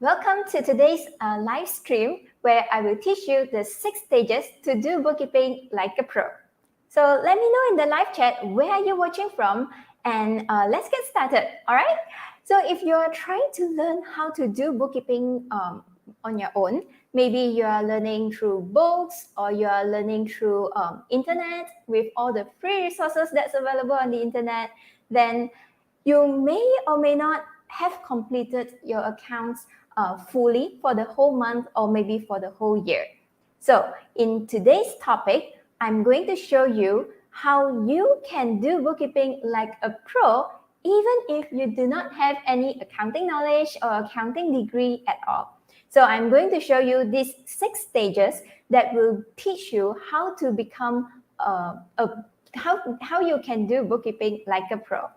Welcome to today's live stream where I will teach you the 6 stages to do bookkeeping like a pro. So let me know in the live chat where are you watching from, and let's get started, all right? So if you are trying to learn how to do bookkeeping on your own, maybe you are learning through books or you are learning through internet with all the free resources that's available on the internet, then you may or may not have completed your accounts fully for the whole month or maybe for the whole year. So in today's topic, I'm going to show you how you can do bookkeeping like a pro even if you do not have any accounting knowledge or accounting degree at all. So I'm going to show you these 6 stages that will teach you how to become how you can do bookkeeping like a pro.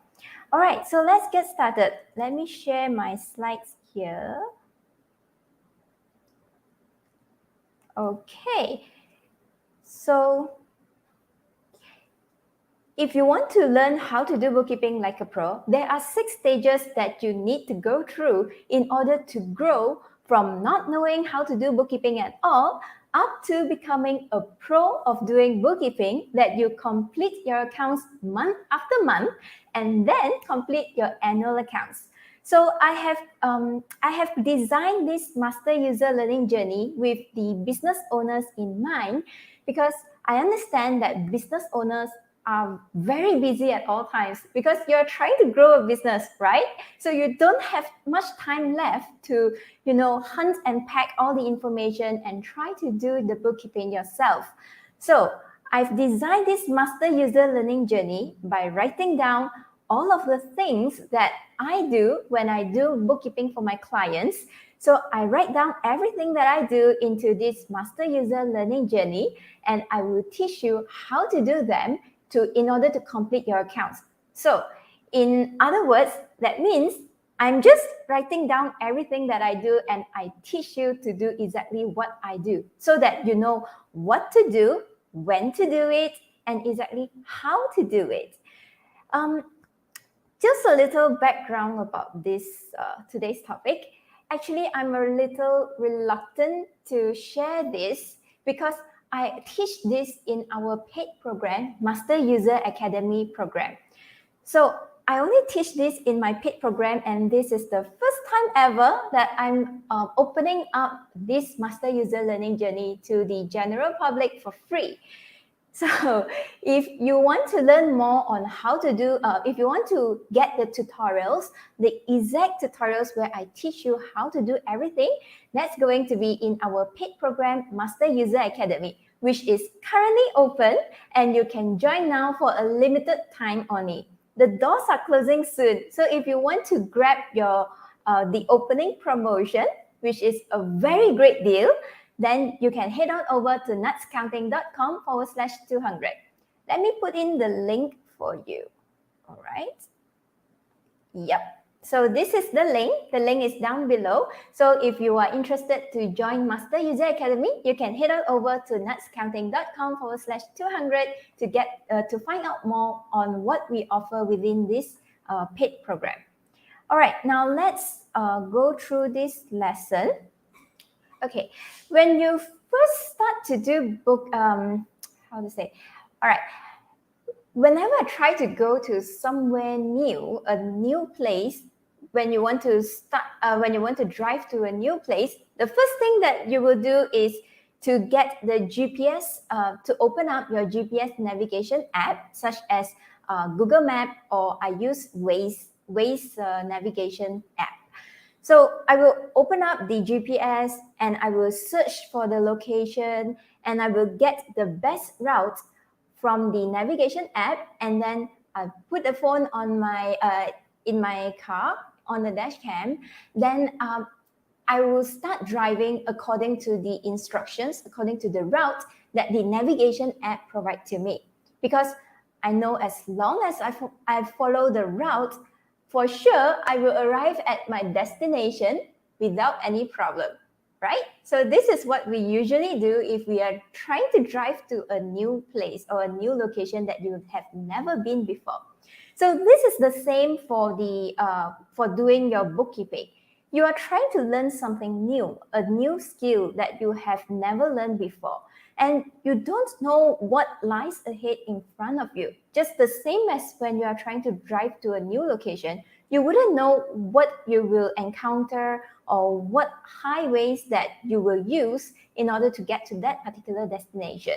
All right, so let's get started. Let me share my slides here. Okay, so if you want to learn how to do bookkeeping like a pro, there are 6 stages that you need to go through in order to grow from not knowing how to do bookkeeping at all up to becoming a pro of doing bookkeeping, that you complete your accounts month after month and then complete your annual accounts. So I have designed this master user learning journey with the business owners in mind, because I understand that business owners are very busy at all times because you're trying to grow a business, right? So you don't have much time left to, hunt and pack all the information and try to do the bookkeeping yourself. So I've designed this master user learning journey by writing down all of the things that I do when I do bookkeeping for my clients. So I write down everything that I do into this master user learning journey, and I will teach you how to do them in order to complete your accounts. So in other words, that means I'm just writing down everything that I do, and I teach you to do exactly what I do so that you know what to do, when to do it, and exactly how to do it. Just a little background about this today's topic. Actually, I'm a little reluctant to share this because I teach this in our paid program, Master User Academy program. So I only teach this in my paid program, and this is the first time ever that I'm opening up this Master User Learning journey to the general public for free. So if you want to learn more on how to do, if you want to get the tutorials, the exact tutorials where I teach you how to do everything, that's going to be in our paid program, Master User Academy, which is currently open, and you can join now for a limited time only. The doors are closing soon. So if you want to grab your the opening promotion, which is a very great deal, then you can head on over to nutscounting.com/200. Let me put in the link for you. All right. Yep. So this is the link. The link is down below. So if you are interested to join Master User Academy, you can head on over to nutscounting.com/200 to get to find out more on what we offer within this paid program. All right. Now let's go through this lesson. Okay, when you first start to do all right, whenever I try to go to somewhere new, a new place, when you want to drive to a new place, the first thing that you will do is to get the GPS, to open up your GPS navigation app, such as Google Map, or I use Waze navigation app. So I will open up the GPS and I will search for the location, and I will get the best route from the navigation app, and then I put the phone on my in my car on the dash cam. Then I will start driving according to the instructions, according to the route that the navigation app provides to me. Because I know as long as I follow the route, for sure, I will arrive at my destination without any problem, right? So this is what we usually do if we are trying to drive to a new place or a new location that you have never been before. So this is the same for doing your bookkeeping. You are trying to learn something new, a new skill that you have never learned before, and you don't know what lies ahead in front of you. Just the same as when you are trying to drive to a new location, you wouldn't know what you will encounter or what highways that you will use in order to get to that particular destination.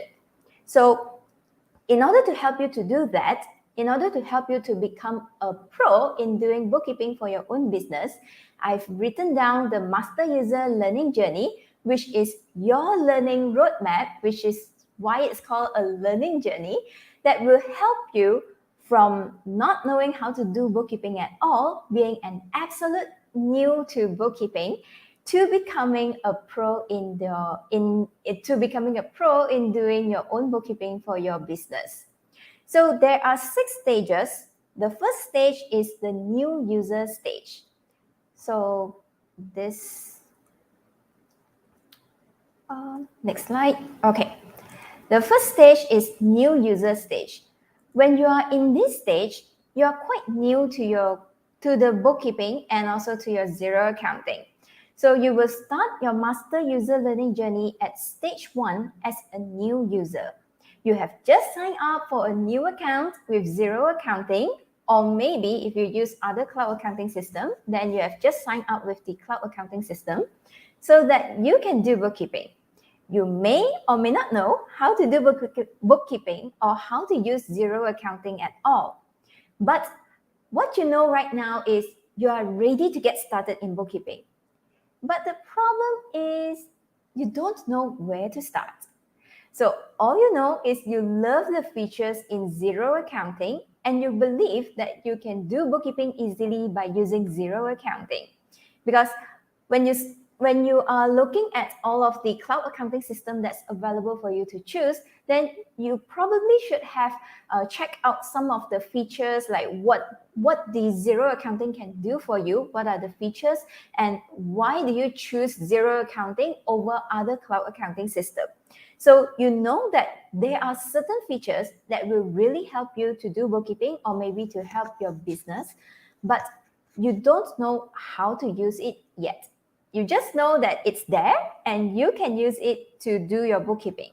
So in order to help you to do that, in order to help you to become a pro in doing bookkeeping for your own business, I've written down the Master User Learning Journey, which is your learning roadmap, which is why it's called a learning journey, that will help you from not knowing how to do bookkeeping at all, being an absolute new to bookkeeping, to becoming a pro in doing your own bookkeeping for your business. So there are 6 stages. The first stage is the new user stage. So this next slide. Okay. The first stage is new user stage. When you are in this stage, you are quite new to the bookkeeping and also to your Xero accounting. So you will start your master user learning journey at stage 1 as a new user. You have just signed up for a new account with Xero accounting, or maybe if you use other cloud accounting system, then you have just signed up with the cloud accounting system so that you can do bookkeeping. You may or may not know how to do bookkeeping or how to use Xero accounting at all. But what you know right now is you are ready to get started in bookkeeping. But the problem is you don't know where to start. So all you know is you love the features in Xero accounting and you believe that you can do bookkeeping easily by using Xero accounting. Because when you are looking at all of the cloud accounting system that's available for you to choose, then you probably should have checked out some of the features, like what the Xero accounting can do for you, what are the features, and why do you choose Xero accounting over other cloud accounting system. So you know that there are certain features that will really help you to do bookkeeping or maybe to help your business, but you don't know how to use it yet. You just know that it's there and you can use it to do your bookkeeping.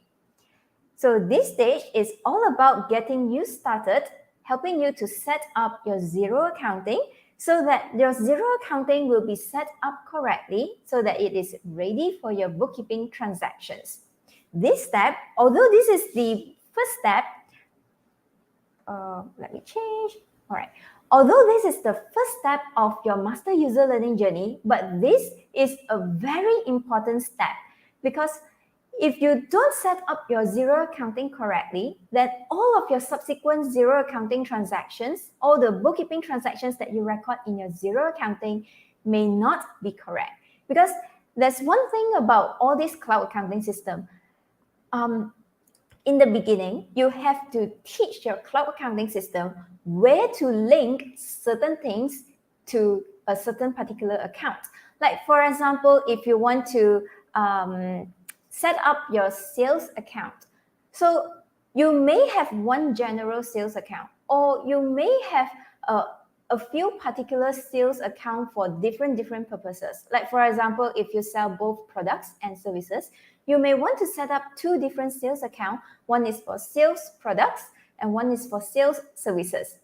So this stage is all about getting you started, helping you to set up your Xero accounting so that your Xero accounting will be set up correctly so that it is ready for your bookkeeping transactions. This step, although this is the first step, let me change. All right. Although this is the first step of your master user learning journey, but this is a very important step because if you don't set up your Xero accounting correctly, then all of your subsequent Xero accounting transactions, all the bookkeeping transactions that you record in your Xero accounting may not be correct. Because there's one thing about all this cloud accounting system. In the beginning, you have to teach your cloud accounting system where to link certain things to a certain particular account. Like for example, if you want to set up your sales account. So you may have one general sales account, or you may have a few particular sales account for different purposes. Like for example, if you sell both products and services, you may want to set up 2 different sales accounts. One is for sales products and one is for sales services.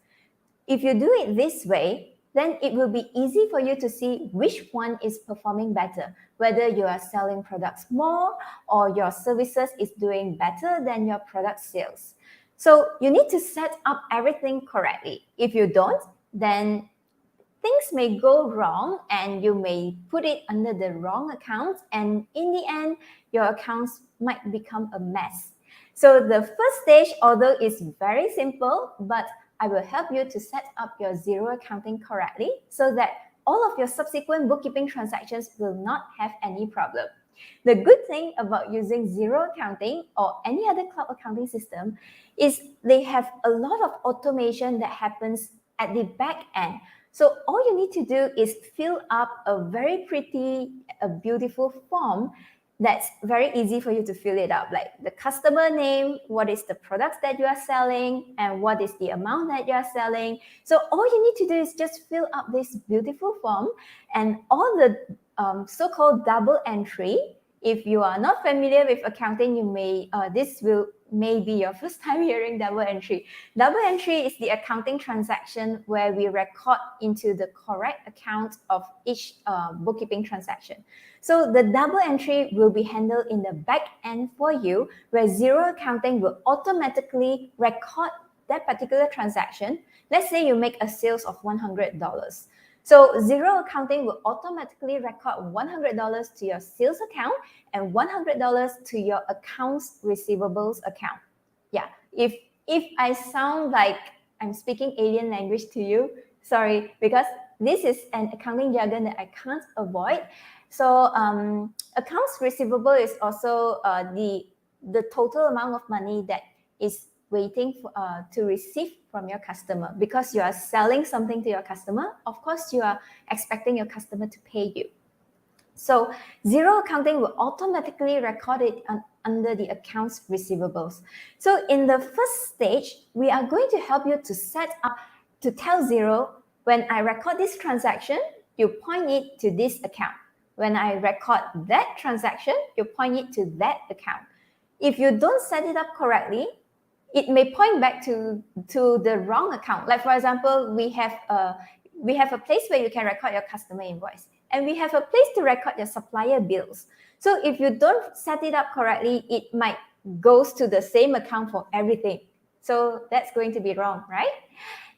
If you do it this way, then it will be easy for you to see which one is performing better, whether you are selling products more or your services is doing better than your product sales. So you need to set up everything correctly. If you don't, then things may go wrong and you may put it under the wrong account, and in the end, your accounts might become a mess. So the first stage, although it's very simple, but I will help you to set up your Xero accounting correctly so that all of your subsequent bookkeeping transactions will not have any problem. The good thing about using Xero accounting or any other cloud accounting system is they have a lot of automation that happens at the back end. So all you need to do is fill up a very pretty, a beautiful form that's very easy for you to fill it up, like the customer name, what is the products that you are selling, and what is the amount that you are selling. So all you need to do is just fill up this beautiful form, and all the so-called double entry. If you are not familiar with accounting, you may may be your first time hearing double entry. Double entry is the accounting transaction where we record into the correct account of each bookkeeping transaction. So the double entry will be handled in the back end for you, where Xero accounting will automatically record that particular transaction. Let's say you make a sales of $100. So Xero accounting will automatically record $100 to your sales account and $100 to your accounts receivables account. Yeah, if I sound like I'm speaking alien language to you, sorry, because this is an accounting jargon that I can't avoid. So accounts receivable is also the total amount of money that is waiting for, to receive from your customer. Because you are selling something to your customer, of course you are expecting your customer to pay you. So Xero accounting will automatically record it under the accounts receivables. So in the first stage, we are going to help you to set up, to tell Xero, when I record this transaction, you point it to this account. When I record that transaction, you point it to that account. If you don't set it up correctly, it may point back to the wrong account. Like for example, we have a place where you can record your customer invoice, and we have a place to record your supplier bills. So if you don't set it up correctly, it might goes to the same account for everything. So that's going to be wrong, right?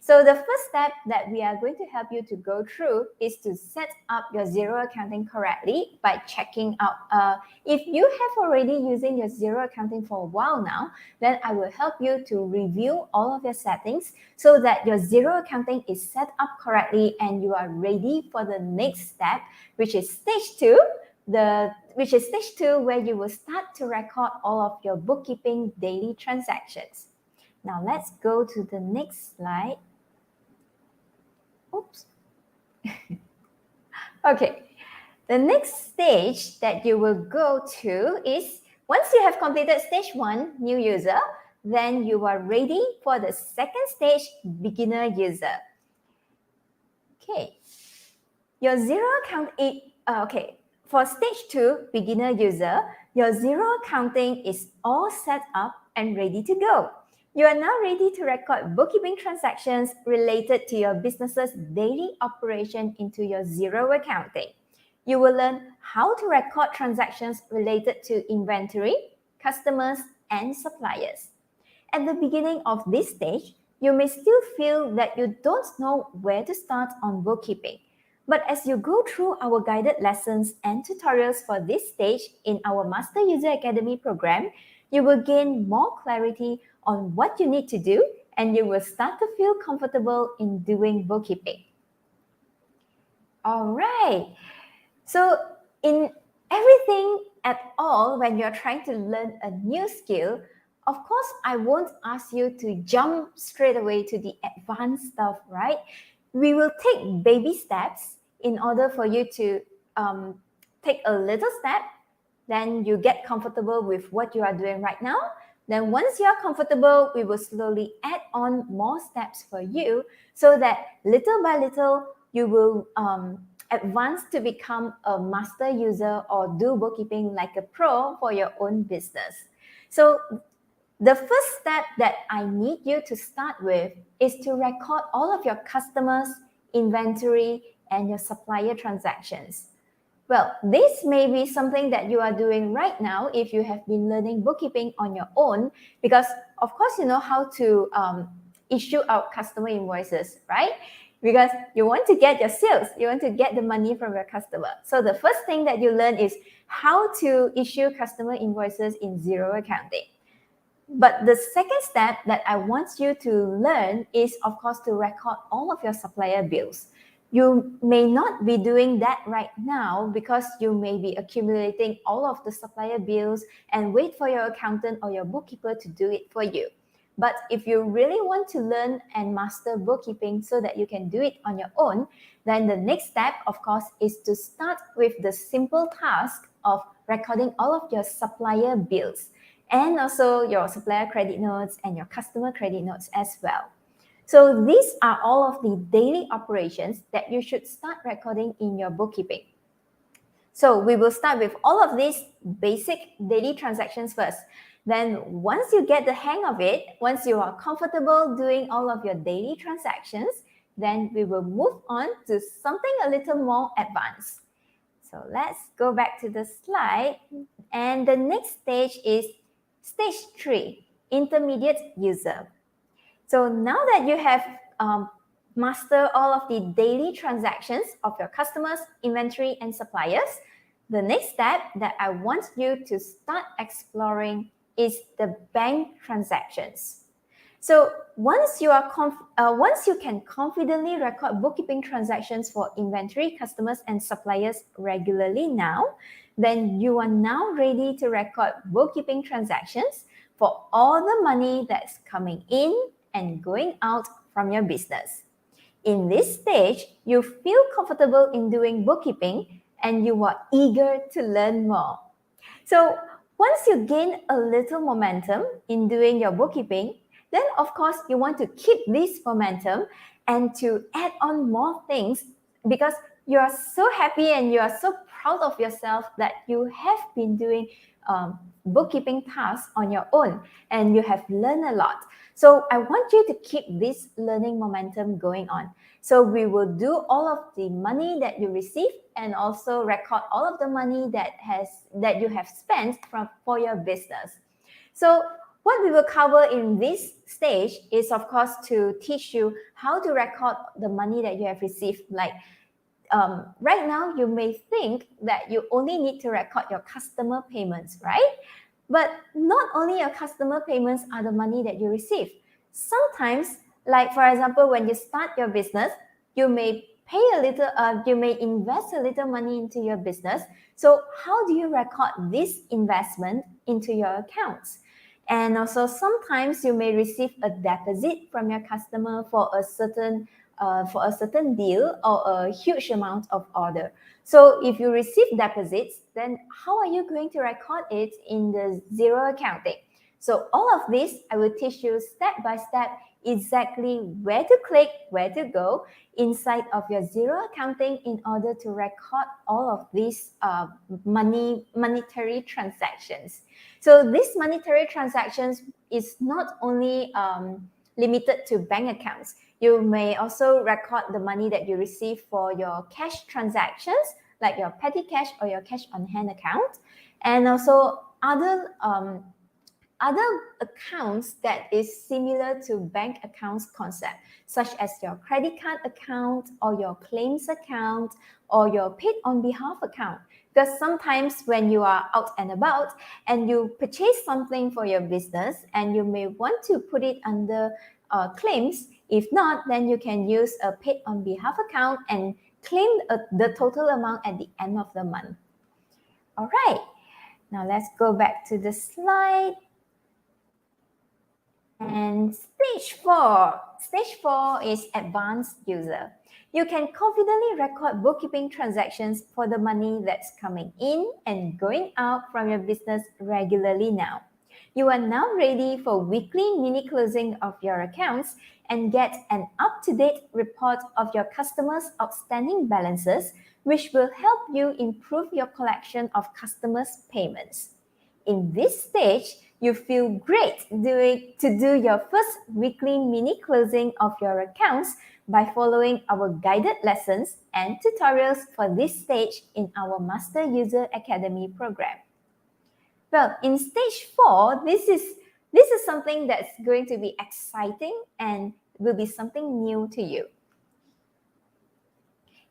So the first step that we are going to help you to go through is to set up your Xero accounting correctly by checking out. If you have already using your Xero accounting for a while now, then I will help you to review all of your settings so that your Xero accounting is set up correctly and you are ready for the next step, which is stage 2. Which is stage 2, where you will start to record all of your bookkeeping daily transactions. Now let's go to the next slide. Oops. Okay, the next stage that you will go to is, once you have completed stage 1, new user, then you are ready for the second stage, beginner user. Okay, your Xero account, for stage 2, beginner user, your Xero accounting is all set up and ready to go. You are now ready to record bookkeeping transactions related to your business's daily operation into your Xero accounting. You will learn how to record transactions related to inventory, customers, and suppliers. At the beginning of this stage, you may still feel that you don't know where to start on bookkeeping. But as you go through our guided lessons and tutorials for this stage in our Master User Academy program, you will gain more clarity on what you need to do, and you will start to feel comfortable in doing bookkeeping. All right. So in everything at all, when you're trying to learn a new skill, of course, I won't ask you to jump straight away to the advanced stuff, right? We will take baby steps in order for you to take a little step. Then you get comfortable with what you are doing right now. Then once you are comfortable, we will slowly add on more steps for you so that little by little, you will advance to become a master user or do bookkeeping like a pro for your own business. So the first step that I need you to start with is to record all of your customers, inventory, and your supplier transactions. Well, this may be something that you are doing right now if you have been learning bookkeeping on your own, because of course you know how to issue out customer invoices, right? Because you want to get your sales, you want to get the money from your customer. So the first thing that you learn is how to issue customer invoices in Xero accounting. But the second step that I want you to learn is, of course, to record all of your supplier bills. You may not be doing that right now because you may be accumulating all of the supplier bills and wait for your accountant or your bookkeeper to do it for you. But if you really want to learn and master bookkeeping so that you can do it on your own, then the next step, of course, is to start with the simple task of recording all of your supplier bills and also your supplier credit notes and your customer credit notes as well. So these are all of the daily operations that you should start recording in your bookkeeping. So we will start with all of these basic daily transactions first. Then once you get the hang of it, once you are comfortable doing all of your daily transactions, then we will move on to something a little more advanced. So let's go back to the slide. And the next stage is stage 3, intermediate user. So now that you have mastered all of the daily transactions of your customers, inventory, and suppliers, the next step that I want you to start exploring is the bank transactions. So once you can confidently record bookkeeping transactions for inventory, customers, and suppliers regularly now, then you are now ready to record bookkeeping transactions for all the money that's coming in and going out from your business. In this stage, you feel comfortable in doing bookkeeping and you are eager to learn more. So once you gain a little momentum in doing your bookkeeping, then of course you want to keep this momentum and to add on more things because you are so happy and you are so proud of yourself that you have been doing bookkeeping tasks on your own and you have learned a lot. So I want you to keep this learning momentum going on. So we will do all of the money that you receive and also record all of the money that you have spent for your business. So what we will cover in this stage is, of course, to teach you how to record the money that you have received. Like right now, you may think that you only need to record your customer payments, right? But not only your customer payments are the money that you receive. Sometimes, like for example, when you start your business, you may you may invest a little money into your business. So how do you record this investment into your accounts? And also sometimes you may receive a deposit from your customer for a certain deal or a huge amount of order. So if you receive deposits, then how are you going to record it in the Xero accounting? So all of this, I will teach you step by step exactly where to click, where to go inside of your Xero accounting in order to record all of these monetary transactions. So these monetary transactions is not only limited to bank accounts. You may also record the money that you receive for your cash transactions, like your petty cash or your cash on hand account, and also other accounts that is similar to bank accounts concept, such as your credit card account or your claims account or your paid on behalf account. Because sometimes when you are out and about and you purchase something for your business and you may want to put it under claims, if not, then you can use a paid on behalf account and claim the total amount at the end of the month. All right, now let's go back to the slide. And stage 4. Stage 4 is advanced user. You can confidently record bookkeeping transactions for the money that's coming in and going out from your business regularly now. You are now ready for weekly mini closing of your accounts and get an up-to-date report of your customers' outstanding balances, which will help you improve your collection of customers' payments. In this stage, you feel great to do your first weekly mini closing of your accounts by following our guided lessons and tutorials for this stage in our Master User Academy program. Well, in stage 4, this is something that's going to be exciting and will be something new to you.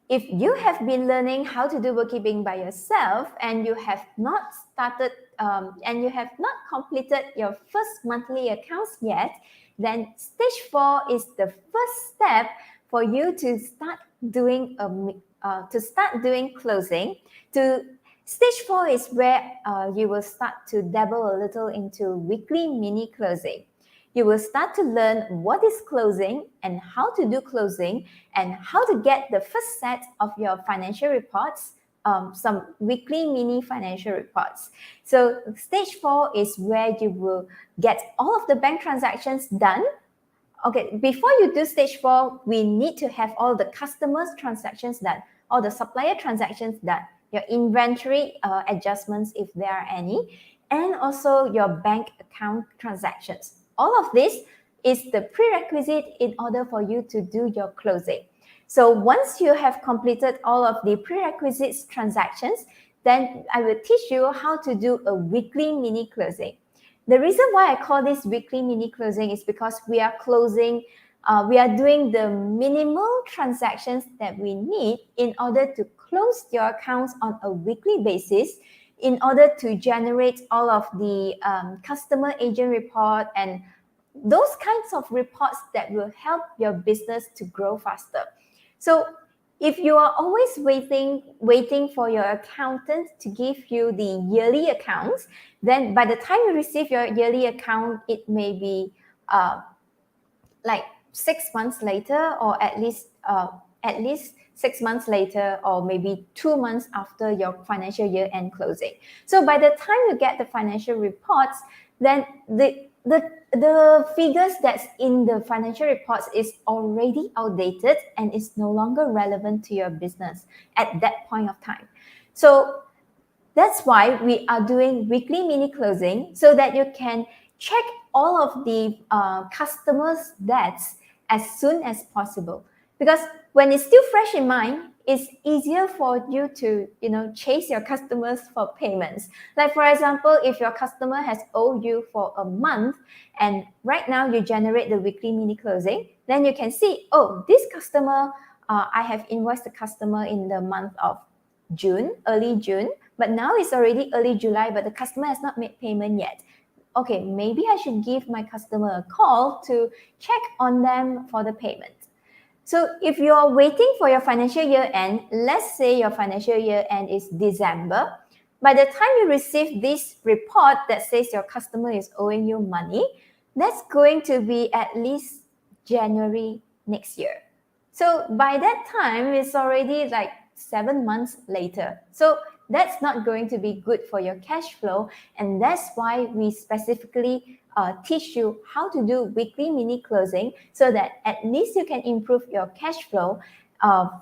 If you have been learning how to do bookkeeping by yourself and you have not started and you have not completed your first monthly accounts yet, then stage 4 is the first step for you to start doing closing. Stage 4 is where you will start to dabble a little into weekly mini closing. You will start to learn what is closing and how to do closing and how to get the first set of your financial reports some weekly mini financial reports. So stage 4 is where you will get all of the bank transactions done. Okay, before you do stage 4, we need to have all the customers transactions done, all the supplier transactions done, your inventory adjustments if there are any, and also your bank account transactions. All of this is the prerequisite in order for you to do your closing. So once you have completed all of the prerequisites transactions, then I will teach you how to do a weekly mini closing. The reason why I call this weekly mini closing is because we are doing the minimal transactions that we need in order to close your accounts on a weekly basis, in order to generate all of the customer agent report and those kinds of reports that will help your business to grow faster. So if you are always waiting for your accountant to give you the yearly accounts, then by the time you receive your yearly account, it may be like 6 months later, or at least 6 months later, or maybe 2 months after your financial year end closing. So by the time you get the financial reports, then the figures that's in the financial reports is already outdated and is no longer relevant to your business at that point of time. So that's why we are doing weekly mini closing, so that you can check all of the customers' debts as soon as possible. Because when it's still fresh in mind, it's easier for you to chase your customers for payments. Like for example, if your customer has owed you for a month, and right now you generate the weekly mini closing, then you can see, oh, this customer, I have invoiced the customer in the month of June, early June, but now it's already early July, but the customer has not made payment yet. Okay, maybe I should give my customer a call to check on them for the payment. So if you are waiting for your financial year end, let's say your financial year end is December, by the time you receive this report that says your customer is owing you money, that's going to be at least January next year. So by that time, it's already like 7 months later. So that's not going to be good for your cash flow. And that's why we specifically teach you how to do weekly mini closing, so that at least you can improve your cash flow.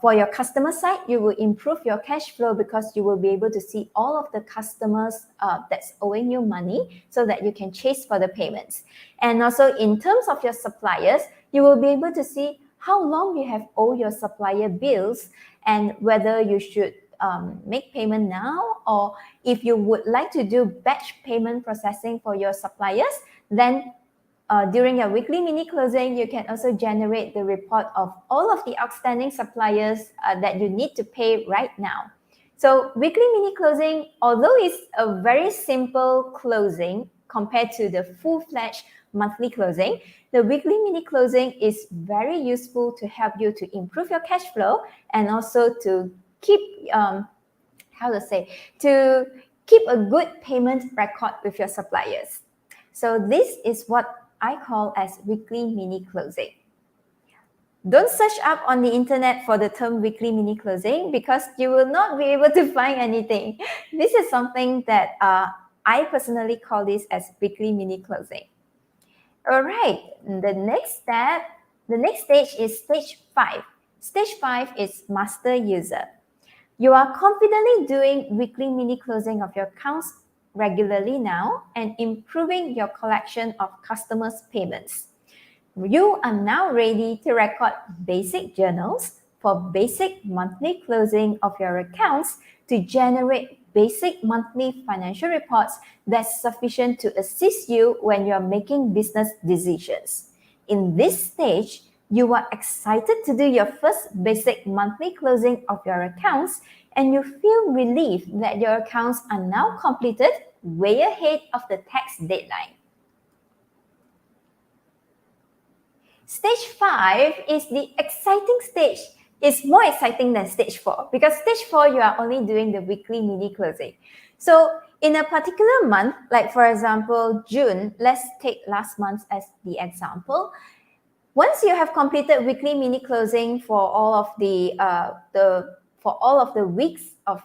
For your customer side, you will improve your cash flow because you will be able to see all of the customers that's owing you money, so that you can chase for the payments. And also in terms of your suppliers, you will be able to see how long you have owed your supplier bills, and whether you should make payment now, or if you would like to do batch payment processing for your suppliers, then during your weekly mini closing, you can also generate the report of all of the outstanding suppliers that you need to pay right now. So weekly mini closing, although it's a very simple closing compared to the full-fledged monthly closing, the weekly mini closing is very useful to help you to improve your cash flow, and also to keep keep a good payment record with your suppliers. So this is what I call as weekly mini closing. Don't search up on the internet for the term weekly mini closing, because you will not be able to find anything. This is something that I personally call this as weekly mini closing. All right, the next stage is stage 5. Stage 5 is master user. You are confidently doing weekly mini closing of your accounts regularly now, and improving your collection of customers' payments. You are now ready to record basic journals for basic monthly closing of your accounts, to generate basic monthly financial reports that's sufficient to assist you when you're making business decisions. In this stage, you are excited to do your first basic monthly closing of your accounts, and you feel relieved that your accounts are now completed way ahead of the tax deadline. Stage 5 is the exciting stage. It's more exciting than stage 4, because stage 4, you are only doing the weekly mini closing. So in a particular month, like for example, June, let's take last month as the example. Once you have completed weekly mini closing for all of the weeks of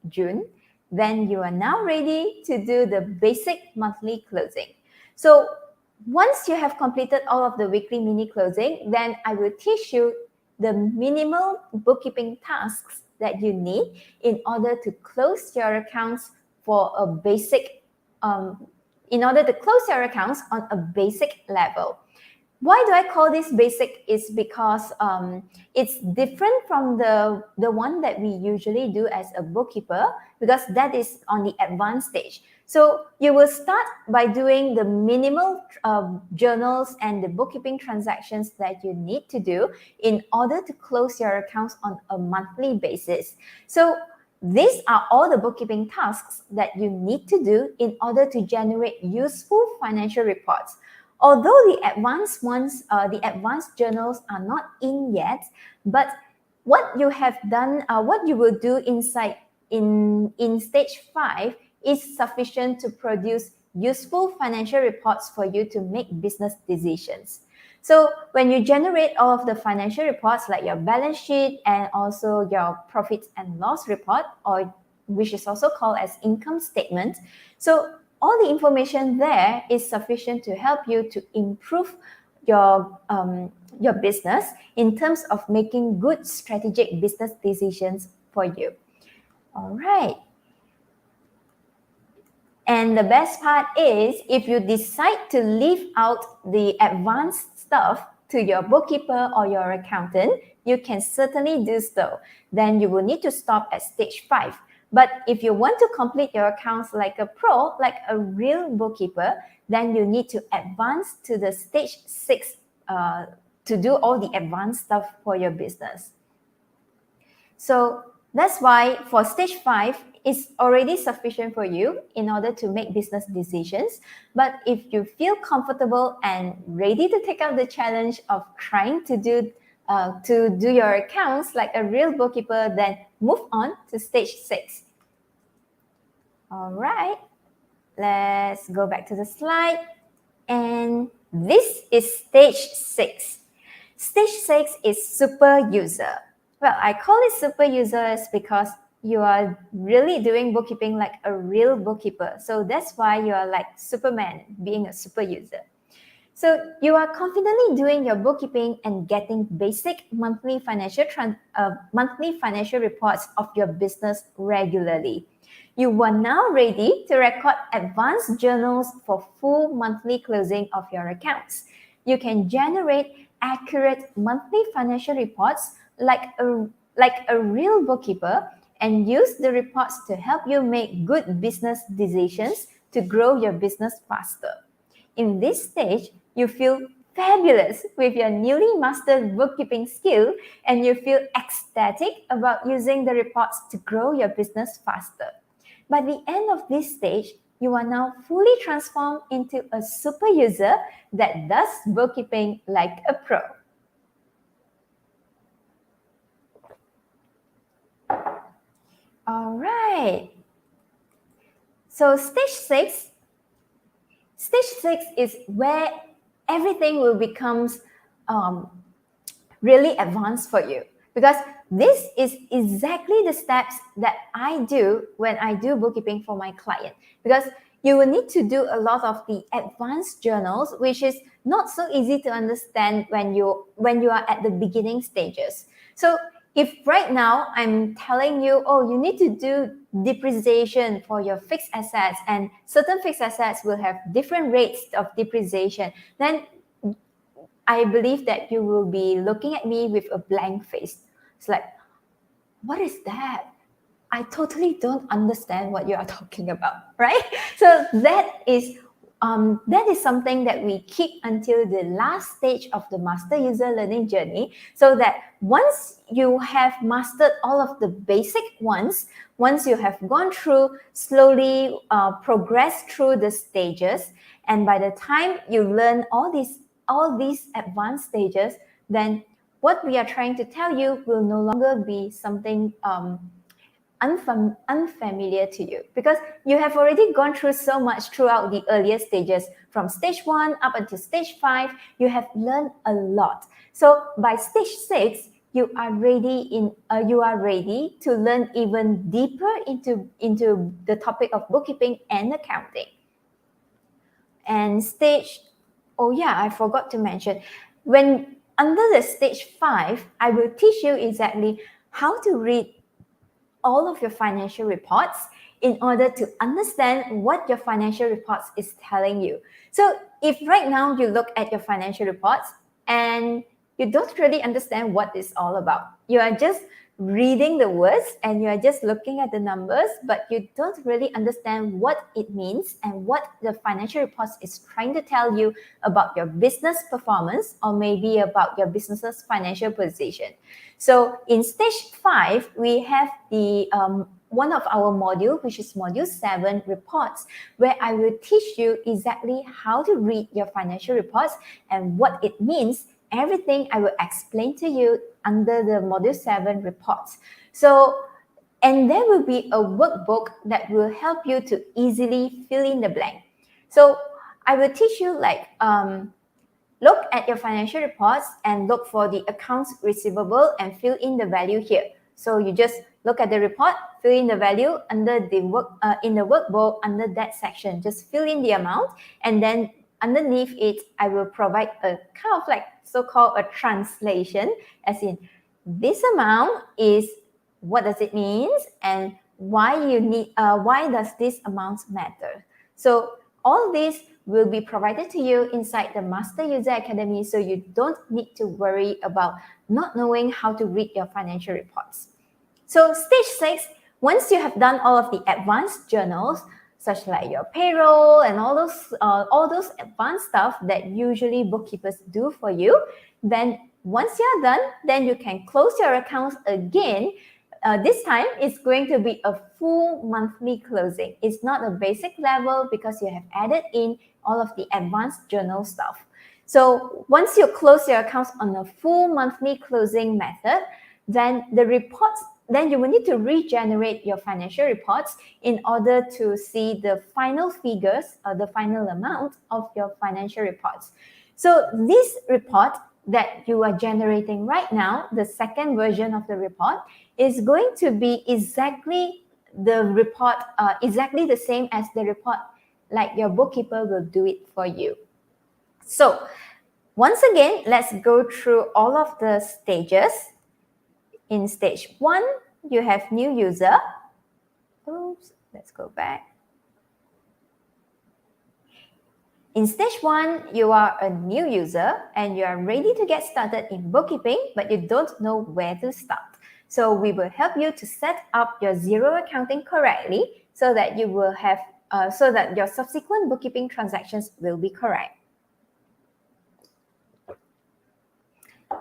June, then you are now ready to do the basic monthly closing. So once you have completed all of the weekly mini closing, then I will teach you the minimal bookkeeping tasks that you need in order to close your accounts for a basic, in order to close your accounts on a basic level. Why do I call this basic is because it's different from the one that we usually do as a bookkeeper, because that is on the advanced stage. So you will start by doing the minimal journals and the bookkeeping transactions that you need to do in order to close your accounts on a monthly basis. So these are all the bookkeeping tasks that you need to do in order to generate useful financial reports. Although the advanced ones, the advanced journals are not in yet, but what you have done, what you will do inside in stage 5 is sufficient to produce useful financial reports for you to make business decisions. So when you generate all of the financial reports like your balance sheet and also your profit and loss report, or which is also called as income statement, so all the information there is sufficient to help you to improve your business in terms of making good strategic business decisions for you. All right. And the best part is, if you decide to leave out the advanced stuff to your bookkeeper or your accountant, you can certainly do so. Then you will need to stop at stage 5. But if you want to complete your accounts like a pro, like a real bookkeeper, then you need to advance to the stage 6 to do all the advanced stuff for your business. So that's why for stage 5, it's already sufficient for you in order to make business decisions. But if you feel comfortable and ready to take up the challenge of trying to do your accounts like a real bookkeeper, then move on to stage 6. All right, let's go back to the slide. And this is stage 6. Stage 6 is super user. Well, I call it super users because you are really doing bookkeeping like a real bookkeeper. So that's why you are like Superman, being a super user. So you are confidently doing your bookkeeping and getting basic monthly financial reports of your business regularly. You are now ready to record advanced journals for full monthly closing of your accounts. You can generate accurate monthly financial reports like a real bookkeeper and use the reports to help you make good business decisions to grow your business faster. In this stage, you feel fabulous with your newly mastered bookkeeping skill, and you feel ecstatic about using the reports to grow your business faster. By the end of this stage, you are now fully transformed into a super user that does bookkeeping like a pro. All right. So stage 6 is where everything will become really advanced for you, because this is exactly the steps that I do when I do bookkeeping for my client, because you will need to do a lot of the advanced journals, which is not so easy to understand when you are at the beginning stages. So if right now I'm telling you, oh, you need to do depreciation for your fixed assets, and certain fixed assets will have different rates of depreciation, then I believe that you will be looking at me with a blank face. It's like, what is that? I totally don't understand what you are talking about, right? So that is something that we keep until the last stage of the master user learning journey, so that once you have mastered all of the basic ones, once you have gone through, slowly progress through the stages, and by the time you learn all these advanced stages, then what we are trying to tell you will no longer be something unfamiliar to you, because you have already gone through so much throughout the earlier stages. From stage 1 up until stage 5, you have learned a lot. So by stage 6, you are ready to learn even deeper into the topic of bookkeeping and accounting. And I forgot to mention, when under the stage 5, I will teach you exactly how to read all of your financial reports in order to understand what your financial reports is telling you. So if right now you look at your financial reports and you don't really understand what it's all about, you are just reading the words and you are just looking at the numbers, but you don't really understand what it means and what the financial reports is trying to tell you about your business performance or maybe about your business's financial position. So in stage 5, we have the one of our module, which is module 7, reports, where I will teach you exactly how to read your financial reports and what it means. Everything I will explain to you under the module 7 reports. So, and there will be a workbook that will help you to easily fill in the blank. So I will teach you look at your financial reports and look for the accounts receivable and fill in the value here. So you just look at the report, fill in the value under the in the workbook under that section. Just fill in the amount, and then underneath it, I will provide a kind of like so-called a translation, as in this amount is what does it mean and why does this amount matter. So all this will be provided to you inside the Master User Academy, so you don't need to worry about not knowing how to read your financial reports. So stage 6, once you have done all of the advanced journals, such like your payroll and all those advanced stuff that usually bookkeepers do for you, then once you're done, then you can close your accounts again. This time, it's going to be a full monthly closing. It's not a basic level because you have added in all of the advanced journal stuff. So once you close your accounts on a full monthly closing method, then you will need to regenerate your financial reports in order to see the final figures or the final amount of your financial reports. So this report that you are generating right now, the second version of the report, is going to be exactly the same as the report, like your bookkeeper will do it for you. So once again, let's go through all of the stages. In stage 1, you have new user. Oops, let's go back. In stage 1, you are a new user and you are ready to get started in bookkeeping, but you don't know where to start. So we will help you to set up your Xero accounting correctly so that you will have so that your subsequent bookkeeping transactions will be correct.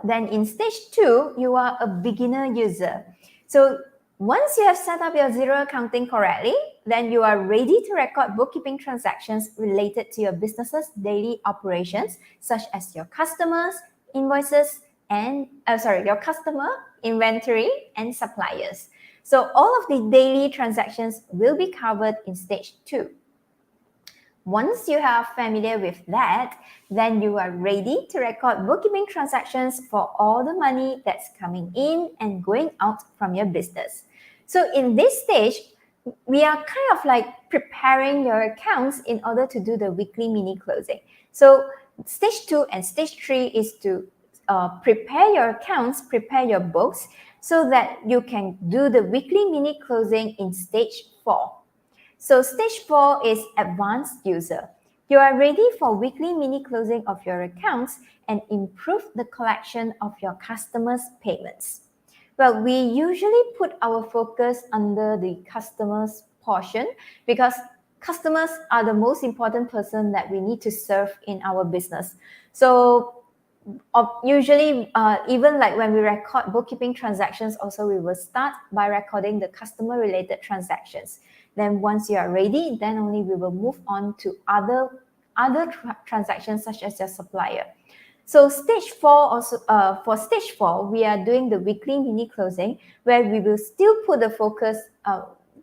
Then in stage 2, you are a beginner user. So once you have set up your Xero accounting correctly, then you are ready to record bookkeeping transactions related to your business's daily operations, such as your customers, invoices, and your customer, inventory, and suppliers. So all of the daily transactions will be covered in stage 2. Once you are familiar with that, then you are ready to record bookkeeping transactions for all the money that's coming in and going out from your business. So in this stage, we are kind of like preparing your accounts in order to do the weekly mini closing. So stage 2 and stage 3 is to prepare your accounts, prepare your books, so that you can do the weekly mini closing in stage 4. So stage 4 is advanced user. You are ready for weekly mini closing of your accounts and improve the collection of your customers' payments. Well, we usually put our focus under the customers portion because customers are the most important person that we need to serve in our business. So usually, even like when we record bookkeeping transactions, also we will start by recording the customer-related transactions. Then once you are ready, then only we will move on to other transactions such as your supplier. So stage 4 also for stage 4, we are doing the weekly mini closing where we will still put the focus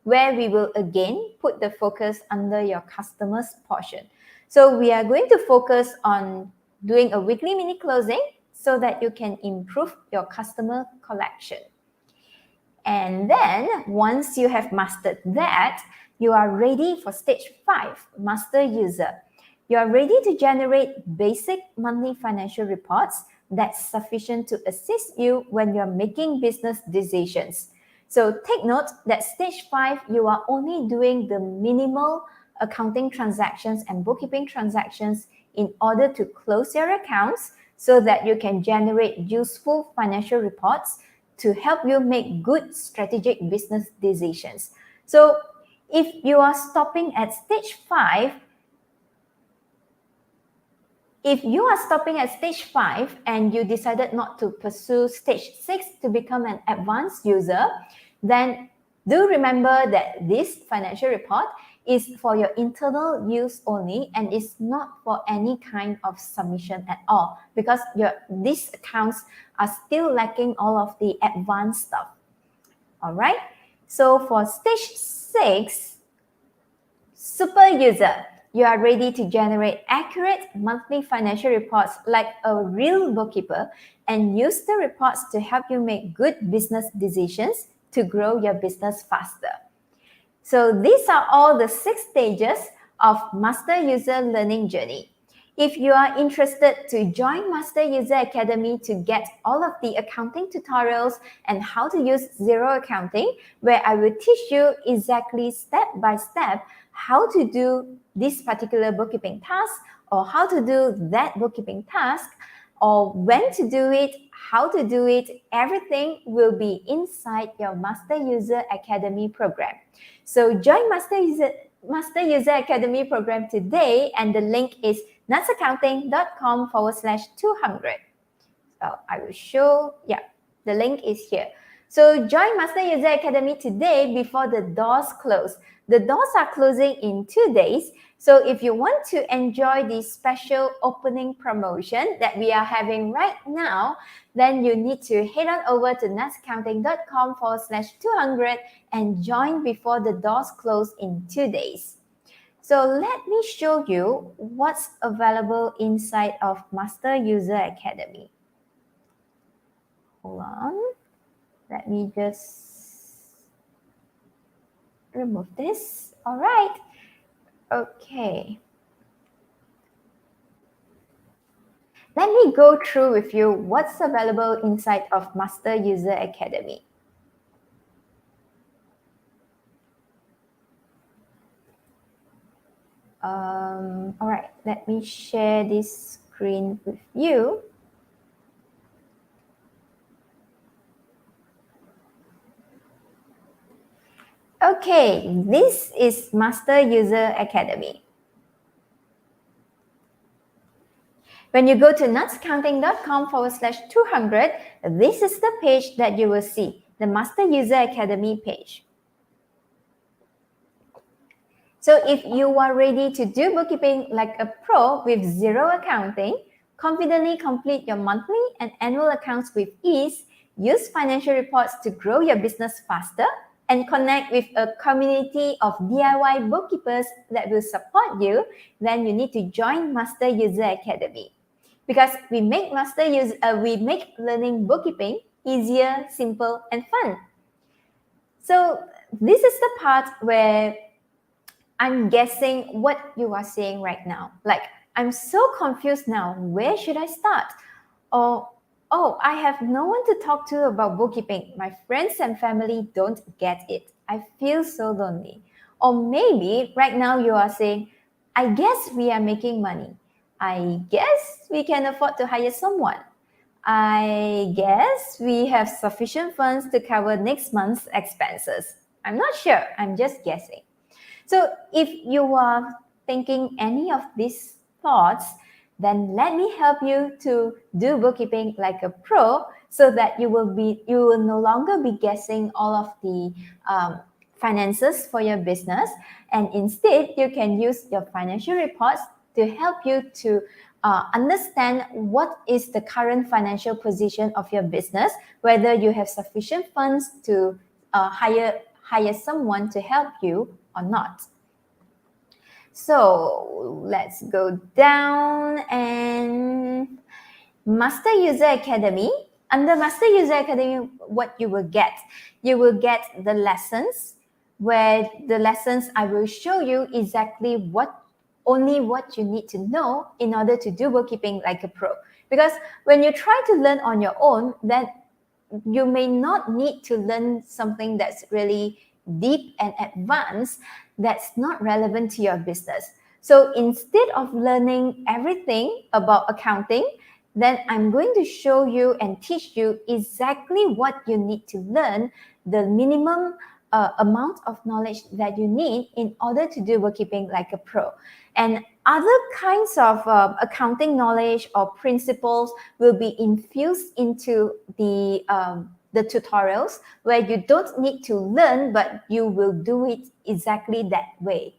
where we will again put the focus under your customers portion. So we are going to focus on doing a weekly mini closing, so that you can improve your customer collection. And then once you have mastered that, you are ready for stage 5, master user. You are ready to generate basic monthly financial reports that's sufficient to assist you when you're making business decisions. So take note that stage 5, you are only doing the minimal accounting transactions and bookkeeping transactions in order to close your accounts so that you can generate useful financial reports to help you make good strategic business decisions. So if you are stopping at stage 5, and you decided not to pursue stage 6 to become an advanced user, then do remember that this financial report is for your internal use only and is not for any kind of submission at all, because these accounts are still lacking all of the advanced stuff. All right. So for stage 6, super user, you are ready to generate accurate monthly financial reports like a real bookkeeper and use the reports to help you make good business decisions to grow your business faster. So these are all the 6 stages of Master User Learning Journey. If you are interested to join Master User Academy to get all of the accounting tutorials and how to use Xero accounting, where I will teach you exactly step by step how to do this particular bookkeeping task or how to do that bookkeeping task, or when to do it, how to do it, everything will be inside your Master User Academy program. So join Master User Academy program today, and the link is nutsaccounting.com/200. So I will show, the link is here. So join Master User Academy today before the doors close. The doors are closing in 2 days. So if you want to enjoy the special opening promotion that we are having right now, then you need to head on over to nutsaccounting.com/200 and join before the doors close in 2 days. So let me show you what's available inside of Master User Academy. Hold on. Let me just remove this. All right. Okay. Let me go through with you what's available inside of Master User Academy. All right, let me share this screen with you. Okay, this is Master User Academy. When you go to nutsaccounting.com/200, this is the page that you will see, the Master User Academy page. So if you are ready to do bookkeeping like a pro with Xero accounting, confidently complete your monthly and annual accounts with ease, use financial reports to grow your business faster, and connect with a community of DIY bookkeepers that will support you, then you need to join Master User Academy. Because we make learning bookkeeping easier, simple, and fun. So this is the part where I'm guessing what you are saying right now. Like, I'm so confused now. Where should I start? Or, oh, I have no one to talk to about bookkeeping. My friends and family don't get it. I feel so lonely. Or maybe right now you are saying, I guess we are making money. I guess we can afford to hire someone. I guess we have sufficient funds to cover next month's expenses. I'm not sure. I'm just guessing. So if you are thinking any of these thoughts, then let me help you to do bookkeeping like a pro, so that you will no longer be guessing all of the finances for your business, and instead you can use your financial reports to help you to understand what is the current financial position of your business, whether you have sufficient funds to hire someone to help you or not. So let's go down, and Master User Academy. Under Master User Academy, what you will get the lessons, where the lessons I will show you exactly only what you need to know in order to do bookkeeping like a pro. Because when you try to learn on your own, then you may not need to learn something that's really deep and advanced that's not relevant to your business. So instead of learning everything about accounting, then I'm going to show you and teach you exactly what you need to learn, the minimum amount of knowledge that you need in order to do bookkeeping like a pro. And other kinds of accounting knowledge or principles will be infused into the tutorials, where you don't need to learn, but you will do it exactly that way.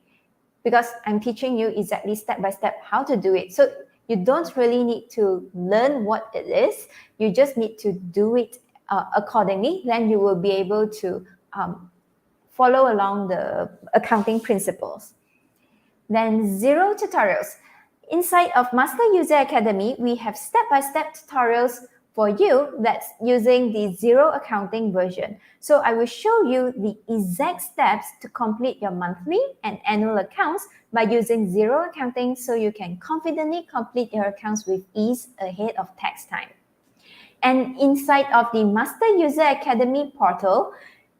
Because I'm teaching you exactly step by step how to do it. So you don't really need to learn what it is. You just need to do it accordingly. Then you will be able to follow along the accounting principles. Then Xero tutorials. Inside of Master User Academy, we have step-by-step tutorials for you that's using the Xero accounting version. So I will show you the exact steps to complete your monthly and annual accounts by using Xero accounting, so you can confidently complete your accounts with ease ahead of tax time. And inside of the Master User Academy portal,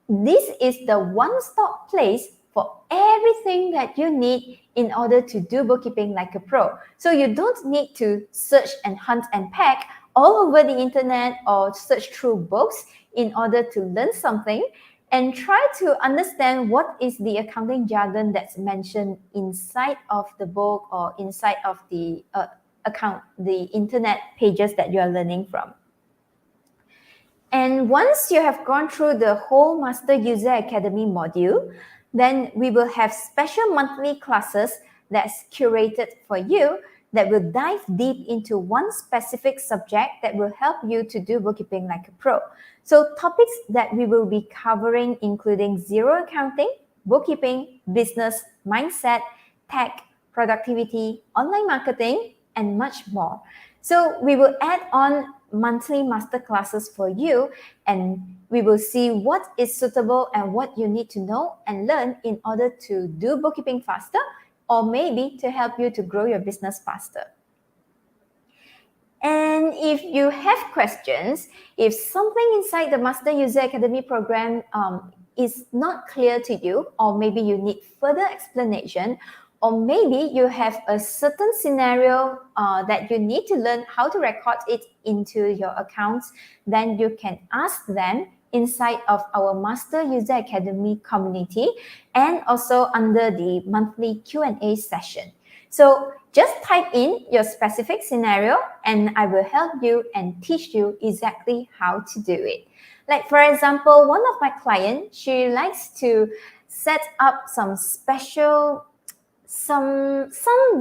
this is the one-stop place for everything that you need in order to do bookkeeping like a pro. So you don't need to search and hunt and peck all over the internet or search through books in order to learn something, and try to understand what is the accounting jargon that's mentioned inside of the book or inside of the the internet pages that you are learning from. And once you have gone through the whole Master User Academy module, then we will have special monthly classes that's curated for you that will dive deep into one specific subject that will help you to do bookkeeping like a pro. So topics that we will be covering including Xero accounting, bookkeeping, business, mindset, tech, productivity, online marketing, and much more. So we will add on monthly master classes for you, and we will see what is suitable and what you need to know and learn in order to do bookkeeping faster, or maybe to help you to grow your business faster. And if you have questions, if something inside the Master User Academy program is not clear to you, or maybe you need further explanation, or maybe you have a certain scenario that you need to learn how to record it into your accounts, then you can ask them inside of our Master User Academy community, and also under the monthly Q&A session. So just type in your specific scenario and I will help you and teach you exactly how to do it. Like for example, one of my clients, she likes to set up some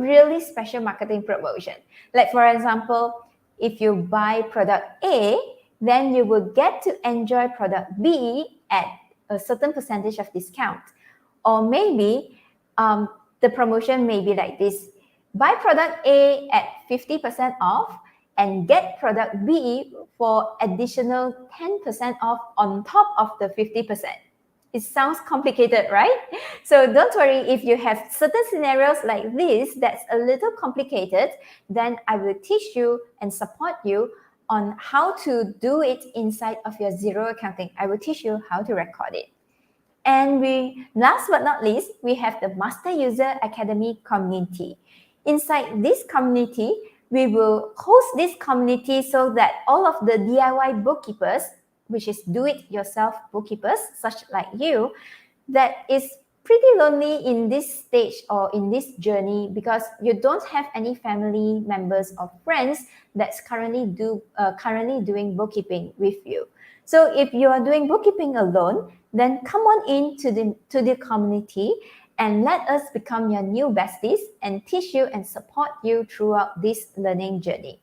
really special marketing promotion. Like for example, if you buy product A, then you will get to enjoy product B at a certain percentage of discount. Or maybe the promotion may be like this: buy product A at 50% off and get product B for additional 10% off on top of the 50%. It sounds complicated, right? So don't worry, if you have certain scenarios like this that's a little complicated, then I will teach you and support you on how to do it inside of your Xero accounting. I will teach you how to record it. And last but not least, we have the Master User Academy community. Inside this community, we will host this community so that all of the DIY bookkeepers, which is do-it-yourself bookkeepers, such like you, that is pretty lonely in this stage or in this journey because you don't have any family members or friends that's currently doing bookkeeping with you. So if you are doing bookkeeping alone, then come on in to the community and let us become your new besties and teach you and support you throughout this learning journey.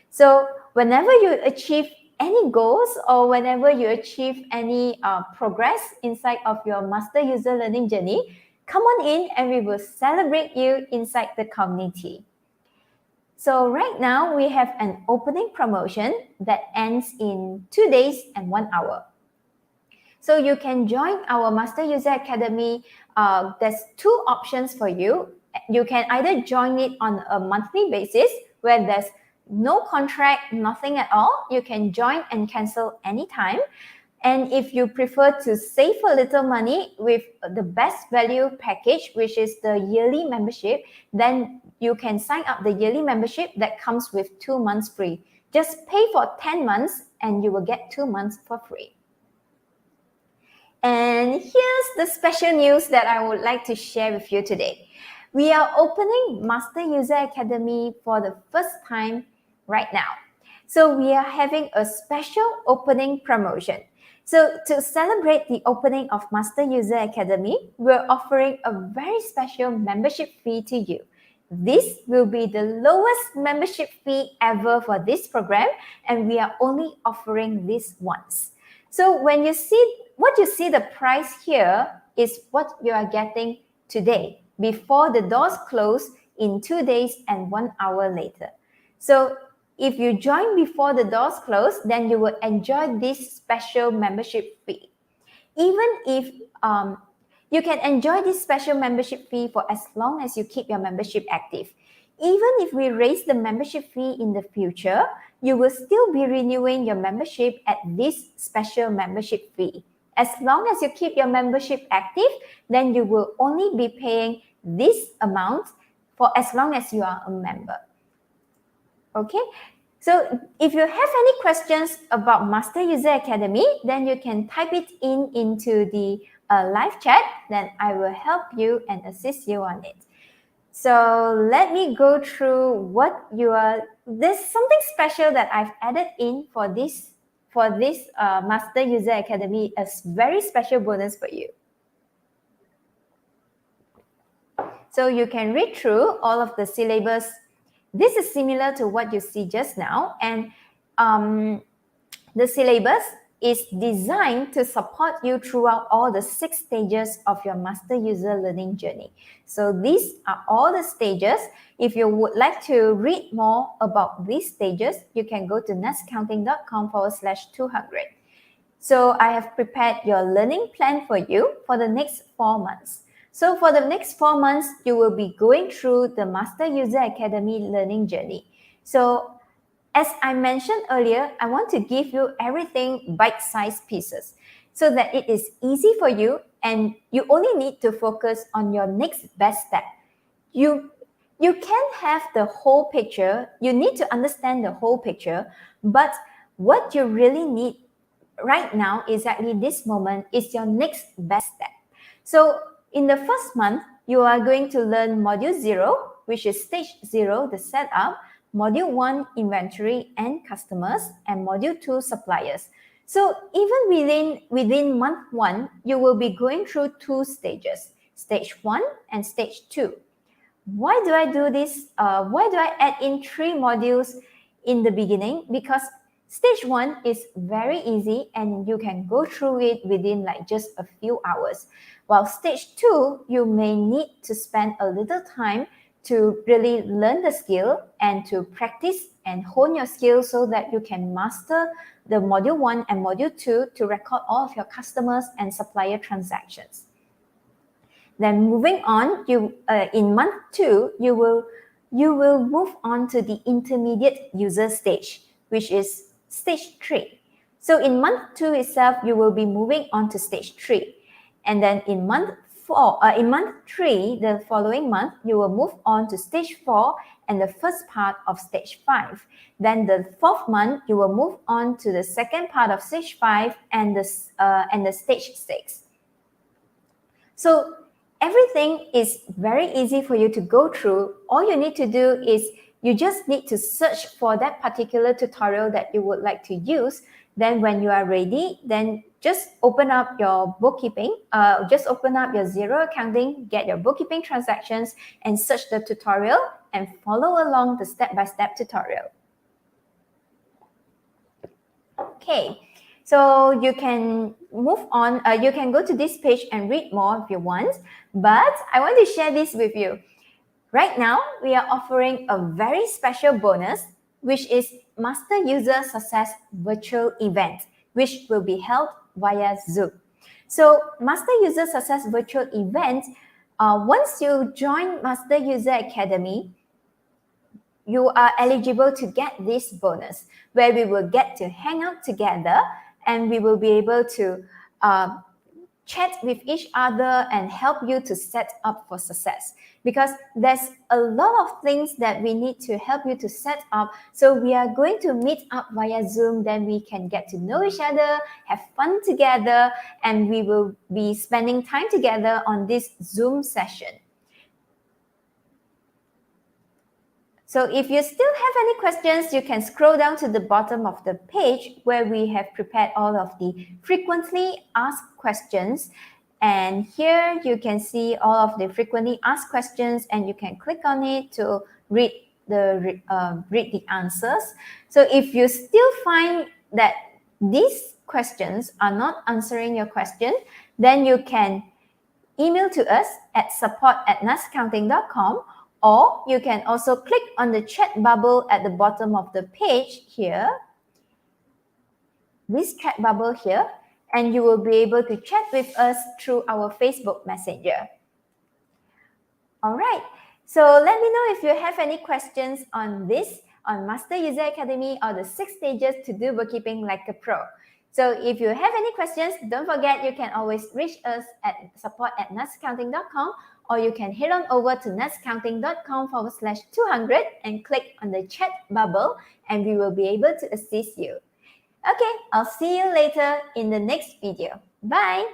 So whenever you achieve any goals or whenever you achieve any progress inside of your Master User Learning journey, come on in and we will celebrate you inside the community. So right now we have an opening promotion that ends in 2 days and 1 hour. So you can join our Master User Academy. There's two options for you. You can either join it on a monthly basis where there's no contract, nothing at all. You can join and cancel anytime. And if you prefer to save a little money with the best value package, which is the yearly membership, then you can sign up the yearly membership that comes with 2 months free. Just pay for 10 months and you will get 2 months for free. And here's the special news that I would like to share with you today. We are opening Master User Academy for the first time right now. So we are having a special opening promotion. So to celebrate the opening of Master User Academy, we're offering a very special membership fee to you. This will be the lowest membership fee ever for this program, and we are only offering this once. So when you see what you see the price here is what you are getting today before the doors close in 2 days and 1 hour later. So if you join before the doors close, then you will enjoy this special membership fee. Even if you can enjoy this special membership fee for as long as you keep your membership active. Even if we raise the membership fee in the future, you will still be renewing your membership at this special membership fee. As long as you keep your membership active, then you will only be paying this amount for as long as you are a member. Okay, so if you have any questions about Master User Academy, then you can type it into the live chat, then I will help you and assist you on it. So let me go through there's something special that I've added in for this Master User Academy, a very special bonus for you. So you can read through all of the syllabus. This is similar to what you see just now, and the syllabus is designed to support you throughout all the 6 stages of your Master User learning journey. So these are all the stages. If you would like to read more about these stages, you can go to nestcounting.com/200. So I have prepared your learning plan for you for the next 4 months. So for the next 4 months, you will be going through the Master User Academy learning journey. So as I mentioned earlier, I want to give you everything bite-sized pieces so that it is easy for you and you only need to focus on your next best step. You can have the whole picture, you need to understand the whole picture, but what you really need right now, exactly this moment, is your next best step. So in the first month, you are going to learn Module 0, which is Stage 0, the setup, Module 1, Inventory and Customers, and Module 2, Suppliers. So even within month 1, you will be going through 2 stages, Stage 1 and Stage 2. Why do I do this? Why do I add in 3 modules in the beginning? Because Stage 1 is very easy and you can go through it within like just a few hours. While Stage 2, you may need to spend a little time to really learn the skill and to practice and hone your skills so that you can master the Module 1 and Module 2 to record all of your customers and supplier transactions. Then moving on, in month 2, you will move on to the intermediate user stage, which is Stage 3. So in month 2 itself, you will be moving on to Stage 3. And then in month 3, the following month, you will move on to Stage 4 and the first part of Stage 5. Then the 4th month, you will move on to the second part of Stage 5 and the Stage 6. So everything is very easy for you to go through. All you need to do is you just need to search for that particular tutorial that you would like to use. Then when you are ready, then just open up your bookkeeping, just open up your Xero accounting, get your bookkeeping transactions and search the tutorial and follow along the step-by-step tutorial. Okay, so you can move on. You can go to this page and read more if you want, but I want to share this with you. Right now, we are offering a very special bonus, which is Master User Success Virtual Event, which will be held via Zoom. So Master User Success Virtual Event, once you join Master User Academy, you are eligible to get this bonus where we will get to hang out together and we will be able to chat with each other and help you to set up for success, because there's a lot of things that we need to help you to set up. So we are going to meet up via Zoom, then we can get to know each other, have fun together, and we will be spending time together on this Zoom session. So if you still have any questions, you can scroll down to the bottom of the page where we have prepared all of the frequently asked questions. And here you can see all of the frequently asked questions, and you can click on it to read the answers. So if you still find that these questions are not answering your question, then you can email to us at support@nasaccounting.com, or you can also click on the chat bubble at the bottom of the page here, this chat bubble here, and you will be able to chat with us through our Facebook Messenger. All right, so let me know if you have any questions on this, on Master User Academy, or the 6 stages to do bookkeeping like a pro. So if you have any questions, don't forget you can always reach us at support@nasaccounting.com, or you can head on over to nasaccounting.com/200 and click on the chat bubble, and we will be able to assist you. Okay, I'll see you later in the next video. Bye!